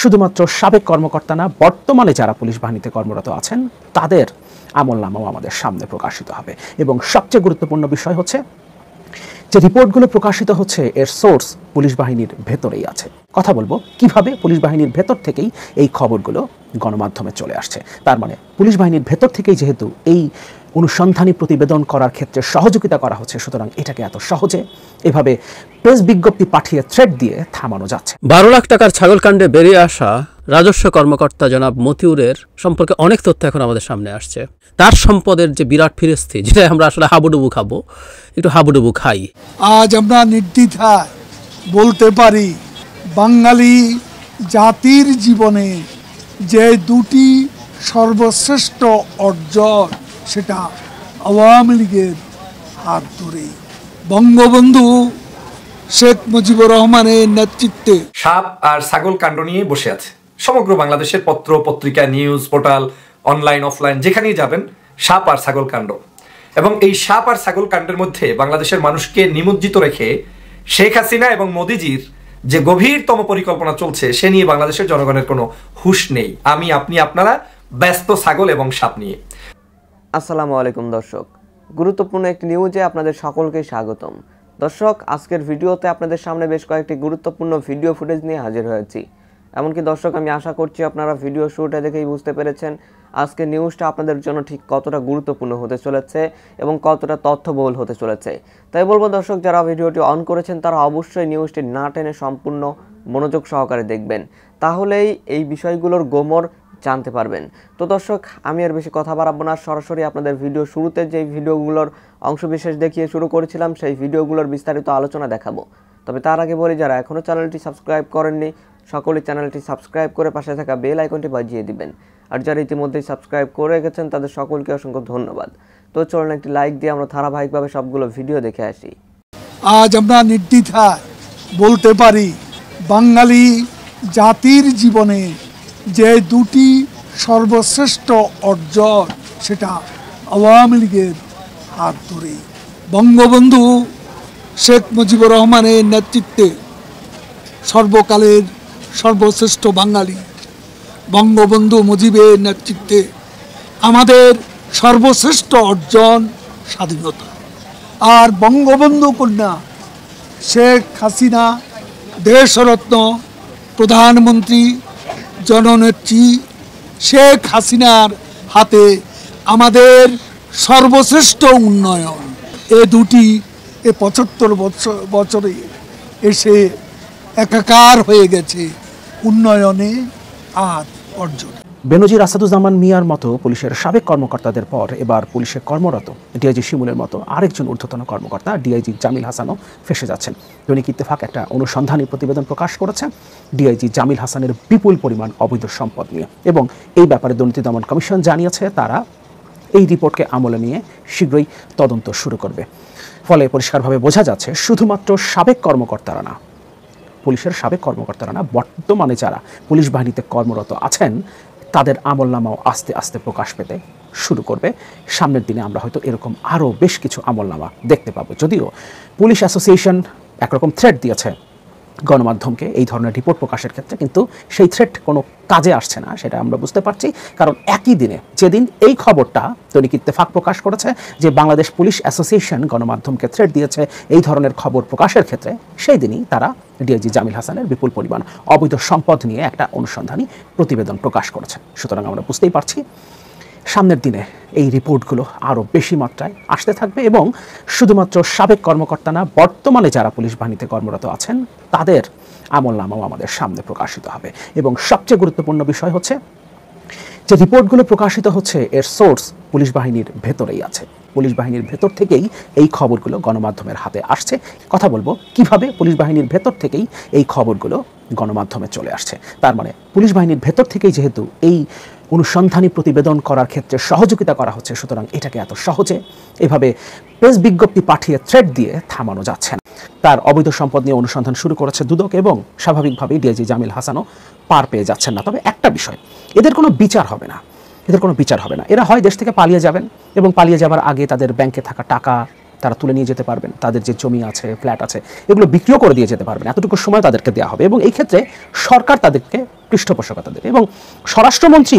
শুধুমাত্র সাবেক কর্মকর্তা না, বর্তমানে যারা পুলিশ বাহিনীতে কর্মরত আছেন তাদের আমলনামাও আমাদের সামনে প্রকাশিত হবে। এবং সবচেয়ে গুরুত্বপূর্ণ বিষয় হচ্ছে যে রিপোর্টগুলো প্রকাশিত হচ্ছে এর সোর্স পুলিশ বাহিনীর ভেতরেই আছে। কথা বলবো কিভাবে পুলিশ বাহিনীর ভেতর থেকেই এই খবরগুলো গণমাধ্যমে চলে আসছে। তার মানে পুলিশ বাহিনীর ভেতর থেকেই যেহেতু এই অনুসন্ধানী প্রতিবেদন করার ক্ষেত্রে সহযোগিতা করা হচ্ছে, সুতরাং এটাকে এত সহজে এভাবে প্রেস বিজ্ঞপ্তি পাঠিয়ে থ্রেট দিয়ে থামানো যাচ্ছে। 12 লাখ টাকার ছাগলকাণ্ডে বেরিয়ে আসা রাজস্ব কর্মকর্তা জনাব মতিউরের সম্পর্কে অনেক তথ্য এখন আমাদের সামনে আসছে। তার সম্পদের যে বিরাট ফিরিস্তি, যেটা আমরা আসলে হাবুডুবু খাবো, একটু হাবুডুবু খাই। আজ আমরা নির্দ্বিধায় বলতে পারি, বাঙালি জাতির জীবনে যে দুটি সর্বশ্রেষ্ঠ অর্জন, সেটা আওয়ামী লীগের হাত ধরেই। বঙ্গবন্ধু শেখ মুজিবুর রহমানের নেতৃত্বে সাপ আর ছাগল কাণ্ড নিয়ে বসে আছে সমগ্র বাংলাদেশের পত্র পত্রিকা, নিউজ পোর্টাল, অনলাইন অফলাইন, যেখানেই যাবেন সাপ আর ছাগল কাণ্ড। এবং এই সাপ আর ছাগল কাণ্ডের মধ্যে বাংলাদেশের মানুষকে নিমজ্জিত রেখে শেখ হাসিনা এবং মোদিজির যে গভীরতম পরিকল্পনা চলছে, সে নিয়ে বাংলাদেশের জনগণের কোনো হুঁশ নেই। আমি, আপনি, আপনারা ব্যস্ত ছাগল এবং সাপ নিয়ে। আসসালামু আলাইকুম দর্শক, গুরুত্বপূর্ণ একটি নিউজে আপনাদের সকলকে স্বাগতম। দর্শক, আজকের ভিডিওতে আপনাদের সামনে বেশ কয়েকটি গুরুত্বপূর্ণ ভিডিও ফুটেজ নিয়ে হাজির হয়েছি। এমনকি দর্শক, আমি আশা করছি আপনারা ভিডিও শুরুটা দেখেই বুঝতে পেরেছেন আজকের নিউজটা আপনাদের জন্য ঠিক কতটা গুরুত্বপূর্ণ হতে চলেছে এবং কতটা তথ্যবহুল হতে চলেছে। তাই বলবো দর্শক, যারা ভিডিওটি অন করেছেন তারা অবশ্যই নিউজটি না টেনে সম্পূর্ণ মনোযোগ সহকারে দেখবেন, তাহলেই এই বিষয়গুলোর গোমর জানতে পারবেন। তো দর্শক, আমি আর বেশি কথা বাড়াবো না, সরাসরি আপনাদের ভিডিও শুরুতে যেই ভিডিওগুলোর অংশবিশেষ দেখিয়ে শুরু করেছিলাম সেই ভিডিওগুলোর বিস্তারিত আলোচনা দেখাবো। তবে তার আগে বলি, যারা এখনও চ্যানেলটি সাবস্ক্রাইব করেননি সকলেই চ্যানেলটি সাবস্ক্রাইব করে পাশে থাকা বেল আইকনটি বাজিয়ে দিবেন। আর যারা ইতিমধ্যেই সাবস্ক্রাইব করে গেছেন তাদের সকলকে অসংখ্য ধন্যবাদ। তো চলুন একটি লাইক দিয়ে আমরা ধারাবাহিকভাবে সবগুলো ভিডিও দেখে আসি। আজ আমরা নির্দ্বিধায় বলতে পারি, বাঙালি জাতির জীবনে যে দুটি সর্বশ্রেষ্ঠ অর্জন, সেটা আওয়ামী লীগের হাত ধরেই। বঙ্গবন্ধু শেখ মুজিবুর রহমানের নেতৃত্বে সর্বকালের সর্বশ্রেষ্ঠ বাঙালি বঙ্গবন্ধু মুজিবের নেতৃত্বে আমাদের সর্বশ্রেষ্ঠ অর্জন স্বাধীনতা। আর বঙ্গবন্ধু কন্যা শেখ হাসিনা, দেশরত্ন প্রধানমন্ত্রী জননেত্রী শেখ হাসিনার হাতে আমাদের সর্বশ্রেষ্ঠ উন্নয়ন, এ দুটি 75 বছরে এসে একাকার হয়ে গেছে উন্নয়নে আর অর্জনে। বেনজির আসাদুজ্জামান মিয়ার মতো পুলিশের সাবেক কর্মকর্তাদের পর এবার পুলিশে কর্মরত ডিআইজি শিমুলের মতো আরেকজন ঊর্ধ্বতন কর্মকর্তা ডিআইজি জামিল হাসানও ফেঁসে যাচ্ছেন। দৈনিক ইত্তেফাক একটা অনুসন্ধানী প্রতিবেদন প্রকাশ করেছে ডিআইজি জামিল হাসানের বিপুল পরিমাণ অবৈধ সম্পদ নিয়ে, এবং এই ব্যাপারে দুর্নীতি দমন কমিশন জানিয়েছে তারা এই রিপোর্টকে আমলে নিয়ে শীঘ্রই তদন্ত শুরু করবে। ফলে পরিষ্কারভাবে বোঝা যাচ্ছে শুধুমাত্র সাবেক কর্মকর্তারা না, পুলিশের সাবেক কর্মকর্তারা না, বর্তমানে যারা পুলিশ বাহিনীতে কর্মরত আছেন তাদের আমলনামাও আস্তে আস্তে প্রকাশ পেতে শুরু করবে। সামনের দিনে আমরা হয়তো এরকম আরও বেশ কিছু আমলনামা দেখতে পাবো। যদিও পুলিশ অ্যাসোসিয়েশন একরকম থ্রেট দিয়েছে গণমাধ্যমকে এই ধরনের রিপোর্ট প্রকাশের ক্ষেত্রে, কিন্তু সেই থ্রেট কোনো কাজে আসছে না, সেটা আমরা বুঝতে পারছি। কারণ একই দিনে যেদিন এই খবরটা দৈনিক ইত্তেফাক প্রকাশ করেছে যে বাংলাদেশ পুলিশ অ্যাসোসিয়েশন গণমাধ্যমকে থ্রেট দিয়েছে এই ধরনের খবর প্রকাশের ক্ষেত্রে, সেই দিনই তারা ডিআইজি জামিল হাসানের বিপুল পরিমাণ অবৈধ সম্পদ নিয়ে একটা অনুসন্ধানী প্রতিবেদন প্রকাশ করেছে। সুতরাং আমরা বুঝতেই পারছি সামনের দিনে এই রিপোর্টগুলো আরও বেশি মাত্রায় আসতে থাকবে এবং শুধুমাত্র সাবেক কর্মকর্তা না, বর্তমানে যারা পুলিশ বাহিনীতে কর্মরত আছেন তাদের আমলনামাও আমাদের সামনে প্রকাশিত হবে। এবং সবচেয়ে গুরুত্বপূর্ণ বিষয় হচ্ছে যে রিপোর্টগুলো প্রকাশিত হচ্ছে এর সোর্স পুলিশ বাহিনীর ভেতরেই আছে। পুলিশ বাহিনীর ভেতর থেকেই এই খবরগুলো গণমাধ্যমের হাতে আসছে। কথা বলবো কিভাবে পুলিশ বাহিনীর ভেতর থেকেই এই খবরগুলো গণমাধ্যমে চলে আসছে। তার মানে পুলিশ বাহিনীর ভেতর থেকেই যেহেতু এই অনুসন্ধানী প্রতিবেদন করার ক্ষেত্রে সহযোগিতা করা হচ্ছে, সুতরাং এটাকে এত সহজে এভাবে প্রেস বিজ্ঞপ্তি পাঠিয়ে থ্রেট দিয়ে থামানো যাচ্ছে না। তার অবৈধ সম্পদ নিয়ে অনুসন্ধান শুরু করেছে দুদক এবং স্বাভাবিকভাবেই ডিআইজি জামিল হাসানও পার পেয়ে যাচ্ছেন না। তবে একটা বিষয়, এদের কোনো বিচার হবে না, এরা হয় দেশ থেকে পালিয়ে যাবেন এবং পালিয়ে যাবার আগে তাদের ব্যাংকে থাকা টাকা তারা তুলে নিয়ে যেতে পারবেন, তাদের যে জমি আছে, ফ্ল্যাট আছে, এগুলো বিক্রিও করে দিয়ে যেতে পারবেন, এতটুকু সময় তাদেরকে দেওয়া হবে। এবং এই ক্ষেত্রে সরকার তাদেরকে পৃষ্ঠপোষকতা দেবে। এবং স্বরাষ্ট্রমন্ত্রী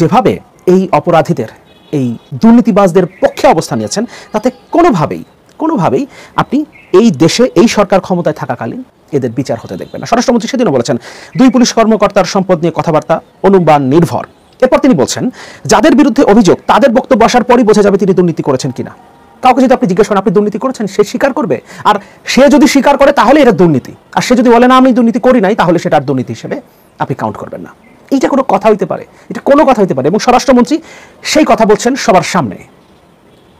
যেভাবে এই অপরাধীদের, এই দুর্নীতিবাজদের পক্ষে অবস্থান নিয়েছেন, তাতে কোনোভাবেই আপনি এই দেশে এই সরকার ক্ষমতায় থাকাকালীন এদের বিচার হতে দেখবেন না। স্বরাষ্ট্রমন্ত্রী সেদিনও বলেছেন 2 পুলিশ কর্মকর্তার সম্পদ নিয়ে কথাবার্তা অনুমান নির্ভর। এরপর তিনি বলছেন যাদের বিরুদ্ধে অভিযোগ তাদের বক্তব্য আসার পরই বোঝা যাবে তিনি দুর্নীতি করেছেন কিনা। কাউকে যদি আপনি জিজ্ঞেস করেন আপনি দুর্নীতি করেছেন, সে স্বীকার করবে, আর সে যদি স্বীকার করে তাহলে এটা দুর্নীতি, আর সে যদি বলে না আমি দুর্নীতি করি নাই, তাহলে সেটা আর দুর্নীতি হিসেবে আপনি কাউন্ট করবেন না। এইটা কোনো কথা হইতে পারে? এটা কোনো কথা হইতে পারে? এবং স্বরাষ্ট্রমন্ত্রী সেই কথা বলছেন সবার সামনে।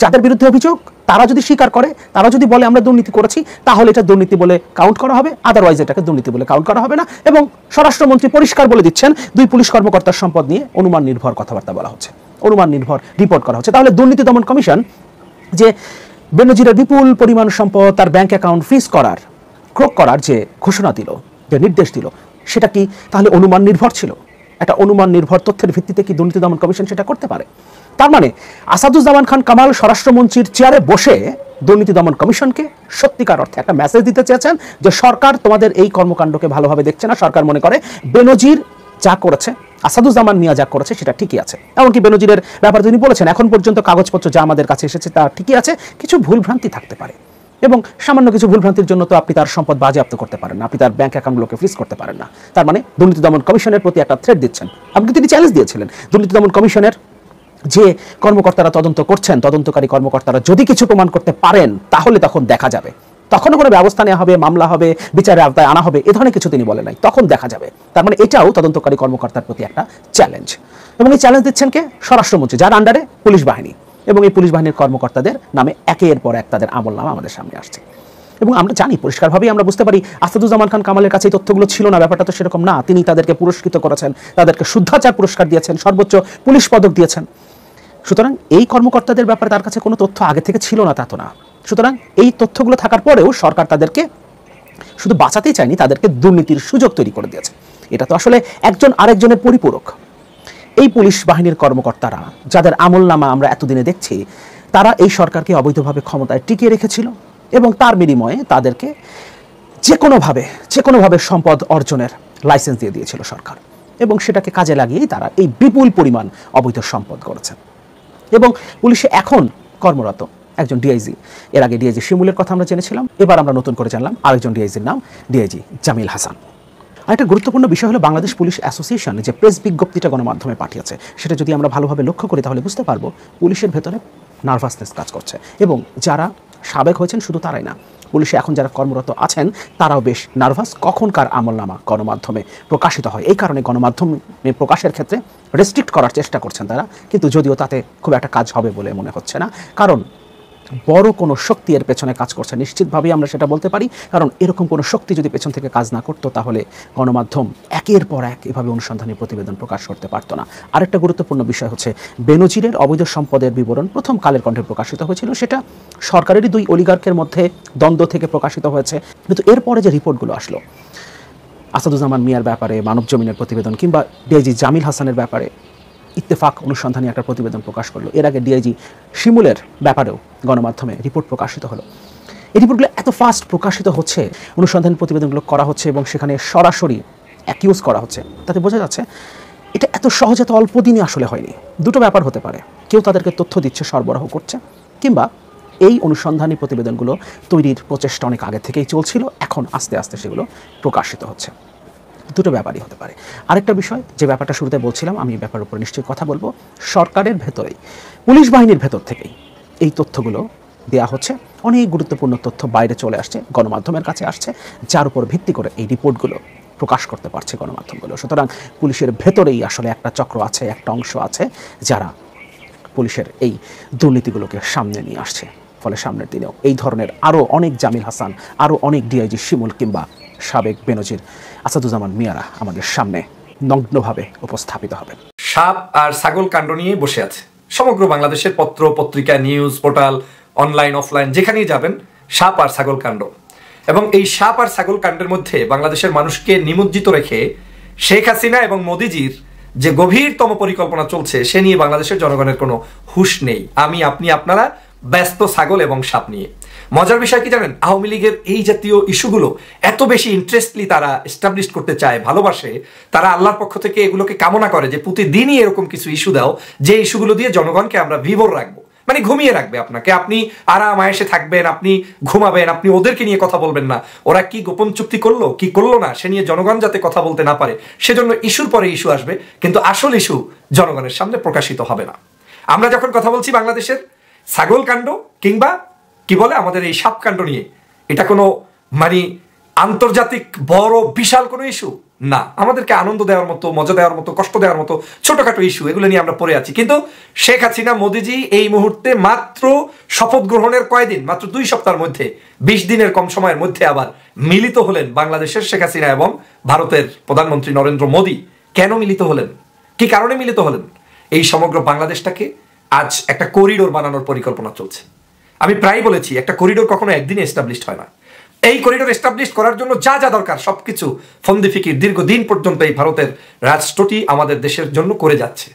যাদের বিরুদ্ধে অভিযোগ তারা যদি স্বীকার করে, তারা যদি বলে আমরা দুর্নীতি করেছি, তাহলে এটা দুর্নীতি বলে কাউন্ট করা হবে, আদারওয়াইজ এটাকে দুর্নীতি বলে কাউন্ট করা হবে না। এবং স্বরাষ্ট্রমন্ত্রী পরিষ্কার বলে দিচ্ছেন 2 পুলিশ কর্মকর্তার সম্পদ নিয়ে অনুমান নির্ভর কথাবার্তা বলা হচ্ছে, অনুমান নির্ভর রিপোর্ট করা হচ্ছে। তাহলে দুর্নীতি দমন কমিশন যে বেনজিরের বিপুল পরিমাণ সম্পদ তার ব্যাংক অ্যাকাউন্ট ফ্রিজ করার, ক্রোক করার যে ঘোষণা দিল, যে নির্দেশ দিল, সেটা কি তাহলে অনুমান নির্ভর ছিল? একটা অনুমান নির্ভর তথ্যের ভিত্তিতে কি দুর্নীতি দমন কমিশন সেটা করতে পারে? তার মানে আসাদুজ্জামান খান কামাল স্বরাষ্ট্রমন্ত্রীর চেয়ারে বসে দুর্নীতি দমন কমিশনকে সত্যিকার অর্থে একটা মেসেজ দিতে চেয়েছেন যে সরকার তোমাদের এই কর্মকাণ্ডকে ভালোভাবে দেখছে না। সরকার মনে করে বেনজির যা করেছে, আসাদুজ্জামান মিয়া যা করেছে সেটা ঠিকই আছে। এমনকি বেনজিরের ব্যাপারে তিনি বলেছেন এখন পর্যন্ত কাগজপত্র যা আমাদের কাছে এসেছে তা ঠিকই আছে, কিছু ভুলভ্রান্তি থাকতে পারে, এবং সামান্য কিছু ভুলভ্রান্তির জন্য তো আপনি তার সম্পদ বাজেয়াপ্ত করতে পারেন না, আপনি তার ব্যাংক অ্যাকাউন্টগুলোকে ফ্রিজ করতে পারেন না। তার মানে দুর্নীতি দমন কমিশনের প্রতি একটা থ্রেট দিচ্ছেন। আপনি তিনি চ্যালেঞ্জ দিয়েছিলেন দুর্নীতি দমন কমিশনের যে কর্মকর্তারা তদন্ত করছেন, তদন্তকারী কর্মকর্তারা যদি কিছু প্রমাণ করতে পারেন তাহলে তখন দেখা যাবে, তখনও কোনো ব্যবস্থা নেওয়া হবে, মামলা হবে, বিচারের আওতায় আনা হবে, এ ধরনের কিছু তিনি বলেন নাই, তখন দেখা যাবে। তার মানে এটাও তদন্তকারী কর্মকর্তার প্রতি একটা চ্যালেঞ্জ। এবং এই চ্যালেঞ্জ দিচ্ছেন কে? স্বরাষ্ট্রমন্ত্রী, যার আন্ডারে পুলিশ বাহিনী, এবং এই পুলিশ বাহিনীর কর্মকর্তাদের নামে একের পর এক তাদের আমলনামা আমাদের সামনে আসছে। এবং আমরা জানি পরিষ্কারভাবেই আমরা বুঝতে পারি আসাদুজ্জামান খান কামালের কাছে এই তথ্যগুলো ছিল না, ব্যাপারটা তো সেরকম না। তিনি তাদেরকে পুরস্কৃত করেছেন, তাদেরকে শুদ্ধাচার পুরস্কার দিয়েছেন, সর্বোচ্চ পুলিশ পদক দিয়েছেন। সুতরাং এই কর্মকর্তাদের ব্যাপারে তার কাছে কোনো তথ্য আগে থেকে ছিল না তা তো না। সুতরাং এই তথ্যগুলো থাকার পরেও সরকার তাদেরকে শুধু বাঁচাতেই চায়নি, তাদেরকে দুর্নীতির সুযোগ তৈরি করে দিয়েছে। এটা তো আসলে একজন আরেকজনের পরিপূরক। এই পুলিশ বাহিনীর কর্মকর্তারা যাদের আমলনামা আমরা এতদিনে দেখছি, তারা এই সরকারকে অবৈধভাবে ক্ষমতায় টিকিয়ে রেখেছিল এবং তার বিনিময়ে তাদেরকে যে কোনোভাবে সম্পদ অর্জনের লাইসেন্স দিয়ে দিয়েছিল সরকার, এবং সেটাকে কাজে লাগিয়েই তারা এই বিপুল পরিমাণ অবৈধ সম্পদ করেছেন। এবং পুলিশে এখন কর্মরত একজন ডিআইজি, এর আগে ডিআইজি শিমুলের কথা আমরা জেনেছিলাম, এবার আমরা নতুন করে জানলাম আরেকজন ডিআইজির নাম ডিআইজি জামিল হাসান। আরেকটা গুরুত্বপূর্ণ বিষয় হলো বাংলাদেশ পুলিশ অ্যাসোসিয়েশন যে প্রেস বিজ্ঞপ্তিটা গণমাধ্যমে পাঠিয়েছে, সেটা যদি আমরা ভালোভাবে লক্ষ্য করি তাহলে বুঝতে পারবো পুলিশের ভেতরে নার্ভাসনেস কাজ করছে। এবং যারা সাবেক হয়েছেন শুধু তারাই না, পুলিশে এখন যারা কর্মরত আছেন তারাও বেশ নার্ভাস, কখনকার আমলনামা গণমাধ্যমে প্রকাশিত হয়। এই কারণে গণমাধ্যমে প্রকাশের ক্ষেত্রে রেস্ট্রিক্ট করার চেষ্টা করছেন তারা, কিন্তু যদিও তাতে খুব একটা কাজ হবে বলে মনে হচ্ছে না, কারণ বড় কোনো শক্তি এর পেছনে কাজ করছে নিশ্চিতভাবেই আমরা সেটা বলতে পারি। কারণ এরকম কোনো শক্তি যদি পেছন থেকে কাজ না করতো তাহলে গণমাধ্যম একের পর এক এভাবে অনুসন্ধানী প্রতিবেদন প্রকাশ করতে পারতো না। আরেকটা গুরুত্বপূর্ণ বিষয় হচ্ছে বেনজিরের অবৈধ সম্পদের বিবরণ প্রথম কালের কণ্ঠে প্রকাশিত হয়েছিল, সেটা সরকারেরই 2 অলিগার্কের মধ্যে দ্বন্দ্ব থেকে প্রকাশিত হয়েছে। কিন্তু এরপরে যে রিপোর্টগুলো আসলো আসাদুজ্জামান মিয়ার ব্যাপারে মানব জমিনের প্রতিবেদন, কিংবা ডিআইজি জামিল হাসানের ব্যাপারে ইত্তেফাক অনুসন্ধানী একটা প্রতিবেদন প্রকাশ করলো, এর আগে ডিআইজি শিমুলের ব্যাপারেও গণমাধ্যমে রিপোর্ট প্রকাশিত হলো। এই রিপোর্টগুলো এত ফাস্ট প্রকাশিত হচ্ছে, অনুসন্ধানী প্রতিবেদনগুলো করা হচ্ছে এবং সেখানে সরাসরি অ্যাকিউজ করা হচ্ছে, তাতে বোঝা যাচ্ছে এটা এত সহজে এত অল্প দিনই আসলে হয়নি। দুটো ব্যাপার হতে পারে, কেউ তাদেরকে তথ্য দিচ্ছে, সরবরাহ করছে, কিংবা এই অনুসন্ধানী প্রতিবেদনগুলো তৈরির প্রচেষ্টা অনেক আগে থেকেই চলছিল, এখন আস্তে আস্তে সেগুলো প্রকাশিত হচ্ছে। দুটো ব্যাপারই হতে পারে। আরেকটা বিষয় যে ব্যাপারটা শুরুতে বলছিলাম, আমি এই ব্যাপারের উপর নিশ্চয়ই কথা বলবো, সরকারের ভেতরেই পুলিশ বাহিনীর ভেতর থেকেই এই তথ্যগুলো দেয়া হচ্ছে। অনেক গুরুত্বপূর্ণ তথ্য বাইরে চলে আসছে, গণমাধ্যমের কাছে আসছে, যার উপর ভিত্তি করে এই রিপোর্টগুলো প্রকাশ করতে পারছে গণমাধ্যমগুলো। সুতরাং পুলিশের ভেতরেই আসলে একটা চক্র আছে, একটা অংশ আছে যারা পুলিশের এই দুর্নীতিগুলোকে সামনে নিয়ে আসছে। ফলে সামনের দিনেও এই ধরনের আরও অনেক জামিল হাসান, আরও অনেক ডিআইজি শিমুল কিংবা সাবেক বেনজির আসাদুজ্জামান মিয়ারা আমাদের সামনে নগ্নভাবে উপস্থাপিত হবেন। সাপ আর ছাগল কাণ্ড নিয়ে বসে আছে সমগ্র বাংলাদেশের পত্র পত্রিকা, নিউজ পোর্টাল, অনলাইন অফলাইন যেখানেই যাবেন সাপ আর ছাগল কাণ্ড। এবং এই সাপ আর ছাগল কাণ্ডের মধ্যে বাংলাদেশের মানুষকে নিমজ্জিত রেখে শেখ হাসিনা এবং মোদিজির যে গভীরতম পরিকল্পনা চলছে সে নিয়ে বাংলাদেশের জনগণের কোনো হুঁশ নেই। আমি, আপনি, আপনারা ব্যস্ত ছাগল এবং সাপ নিয়ে। মজার বিষয় কি জানেন, আওয়ামী লীগের এই জাতীয় ইস্যুগুলো এত বেশি ইন্টারেস্টলি তারা এস্টাবলিশ করতে চায়, ভালোবাসে, তারা আল্লাহর পক্ষ থেকে এগুলোকে কামনা করে যে প্রতিদিনই এরকম কিছু ইস্যু দাও যে ইস্যুগুলো দিয়ে জনগণকে আমরা বিভোর রাখবো, মানে ঘুমিয়ে রাখবে আপনাকে, আপনি আরাম আয়েসে থাকবেন, আপনি ঘুমাবেন, আপনি ওদেরকে নিয়ে কথা বলবেন না, ওরা কি গোপন চুক্তি করলো কি করলো না সে নিয়ে জনগণ যাতে কথা বলতে না পারে, সেজন্য ইস্যুর পরে ইস্যু আসবে, কিন্তু আসল ইস্যু জনগণের সামনে প্রকাশিত হবে না। আমরা যখন কথা বলছি বাংলাদেশের ছাগল কাণ্ড কিংবা কি বলে আমাদের এই সাপ কাণ্ড নিয়ে, এটা কোনো মানে আন্তর্জাতিক বড় বিশাল কোনো ইস্যু না, আমাদেরকে আনন্দ দেওয়ার মতো, মজা দেওয়ার মতো, কষ্ট দেওয়ার মতো ছোটখাটো ইস্যু, এগুলো নিয়ে আমরা পড়ে আছি। কিন্তু শেখ হাসিনা মোদিজি এই মুহূর্তে মাত্র শপথ গ্রহণের কয়দিন, মাত্র 2 সপ্তাহের মধ্যে, 20 দিনের কম সময়ের মধ্যে আবার মিলিত হলেন বাংলাদেশের শেখ হাসিনা এবং ভারতের প্রধানমন্ত্রী নরেন্দ্র মোদী। কেন মিলিত হলেন, কি কারণে মিলিত হলেন? এই সমগ্র বাংলাদেশটাকে আজ একটা করিডোর বানানোর পরিকল্পনা চলছে। আমি প্রায় বলেছি, একটা করিডোর কখনো একদিনে এস্টাবলিশড হয় না। এই করিডোর এস্টাবলিশ করার জন্য যা যা দরকার সবকিছু ফন্দি ফিকির দীর্ঘদিন পর্যন্ত এই ভারতের রাষ্ট্রটি আমাদের দেশের জন্য করে যাচ্ছে।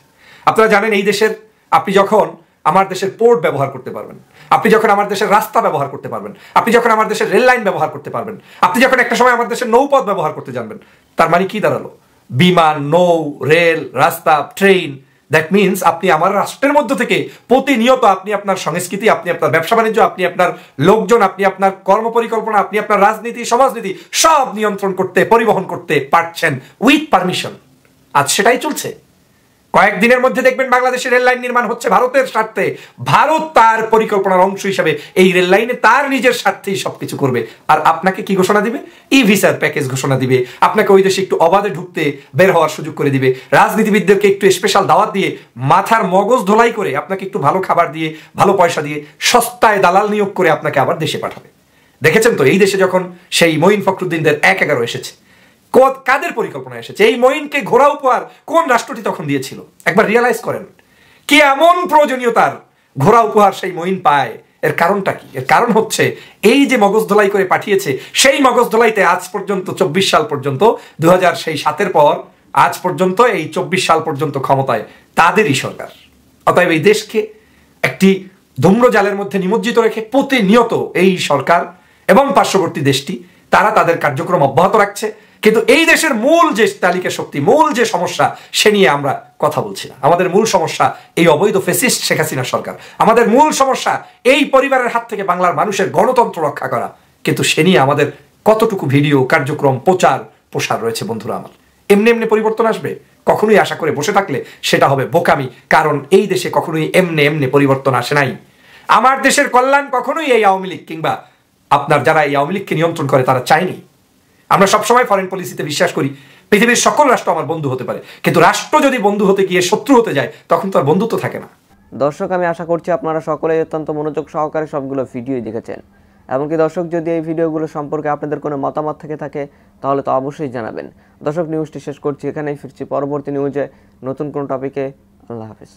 আপনারা জানেন, এই দেশের আপনি যখন আমার দেশের পোর্ট ব্যবহার করতে পারবেন, আপনি যখন আমার দেশের রাস্তা ব্যবহার করতে পারবেন, আপনি যখন আমার দেশের রেল লাইন ব্যবহার করতে পারবেন, আপনি যখন একটা সময় আমার দেশের নৌপথ ব্যবহার করতে জানবেন, তার মানে কি দাঁড়ালো? বিমান, নৌ, রেল, রাস্তা, ট্রেন, দ্যাট মিনস আপনি আমার রাষ্ট্রের মধ্য থেকে প্রতিনিয়ত আপনি আপনার সংস্কৃতি, আপনি আপনার ব্যবসা বাণিজ্য, আপনি আপনার লোকজন, আপনি আপনার কর্ম পরিকল্পনা, আপনি আপনার রাজনীতি, সমাজনীতি সব নিয়ন্ত্রণ করতে, পরিবহন করতে পারছেন উইথ পারমিশন। আজ সেটাই চলছে। কয়েকদিনের মধ্যে দেখবেন বাংলাদেশের রেল লাইন নির্মাণ হচ্ছে ভারতের স্বার্থে। ভারত তার পরিকল্পনার অংশ হিসেবে এই রেল লাইনে তার নিজের স্বার্থেই সবকিছু করবে। আর আপনাকে কি ঘোষণা দিবে? ই ভিসার প্যাকেজ ঘোষণা দিবে, আপনাকে ওই দেশে একটু অবাধে ঢুকতে বের হওয়ার সুযোগ করে দিবে, রাজনীতিবিদদেরকে একটু স্পেশাল দাওয়াত দিয়ে মাথার মগজ ধোলাই করে আপনাকে একটু ভালো খাবার দিয়ে, ভালো পয়সা দিয়ে, সস্তায় দালাল নিয়োগ করে আপনাকে আবার দেশে পাঠাবে। দেখেছেন তো এই দেশে যখন সেই মঈন ফখরুদ্দিনদের 1-11 এসেছে, কাদের পরিকল্পনা এসেছে? এই মঈনকে ঘোড়া উপহার কোন রাষ্ট্রটি তখন দিয়েছিল? একবার রিয়ালাইজ করেন, কি এমন প্রয়োজনীয়তার ঘোড়া উপহার সেই মঈন পায়? এর কারণটা কি? এর কারণ হচ্ছে এই যে মগজ ধোলাই করে পাঠিয়েছে, সেই মগজ ধোলাইতে আজ পর্যন্ত 24 সাল পর্যন্ত, 2007 পর আজ পর্যন্ত এই 24 সাল পর্যন্ত ক্ষমতায় তাদেরই সরকার। অতএব এই দেশকে একটি ধূম্রজালের মধ্যে নিমজ্জিত রেখে প্রতিনিয়ত এই সরকার এবং পার্শ্ববর্তী দেশটি তারা তাদের কার্যক্রম অব্যাহত রাখছে। কিন্তু এই দেশের মূল যে তালিকা শক্তি, মূল যে সমস্যা, সে নিয়ে আমরা কথা বলছি না। আমাদের মূল সমস্যা এই অবৈধ ফ্যাসিস্ট শেখ হাসিনা সরকার। আমাদের মূল সমস্যা এই পরিবারের হাত থেকে বাংলার মানুষের গণতন্ত্র রক্ষা করা। কিন্তু সে নিয়ে আমাদের কতটুকু ভিডিও, কার্যক্রম, প্রচার রয়েছে বন্ধুরা আমার। এমনি এমনি পরিবর্তন আসবে কখনোই আশা করে বসে থাকলে সেটা হবে বোকামি। কারণ এই দেশে কখনোই এমনি এমনি পরিবর্তন আসে নাই। আমার দেশের কল্যাণ কখনোই এই আওয়ামী লীগ কিংবা আপনার যারা এই আওয়ামী লীগকে নিয়ন্ত্রণ করে তারা চায়নি। আমরা সবসময় ফরেন পলিসিতে বিশ্বাস করি, পৃথিবীর সকল রাষ্ট্র আমার বন্ধু হতে পারে, কিন্তু রাষ্ট্র যদি বন্ধু হতে গিয়ে শত্রু হতে যায় তখন তো আর বন্ধুত্ব থাকে না। দর্শক, আমি আশা করছি আপনারা সকলেই অত্যন্ত মনোযোগ সহকারে সবগুলো ভিডিওই দেখেছেন। এমনকি দর্শক, যদি এই ভিডিওগুলো সম্পর্কে আপনাদের কোনো মতামত থেকে থাকে তাহলে তো অবশ্যই জানাবেন। দর্শক, নিউজটি শেষ করছি এখানেই, ফিরছি পরবর্তী নিউজে নতুন কোনো টপিকে। আল্লাহ হাফেজ।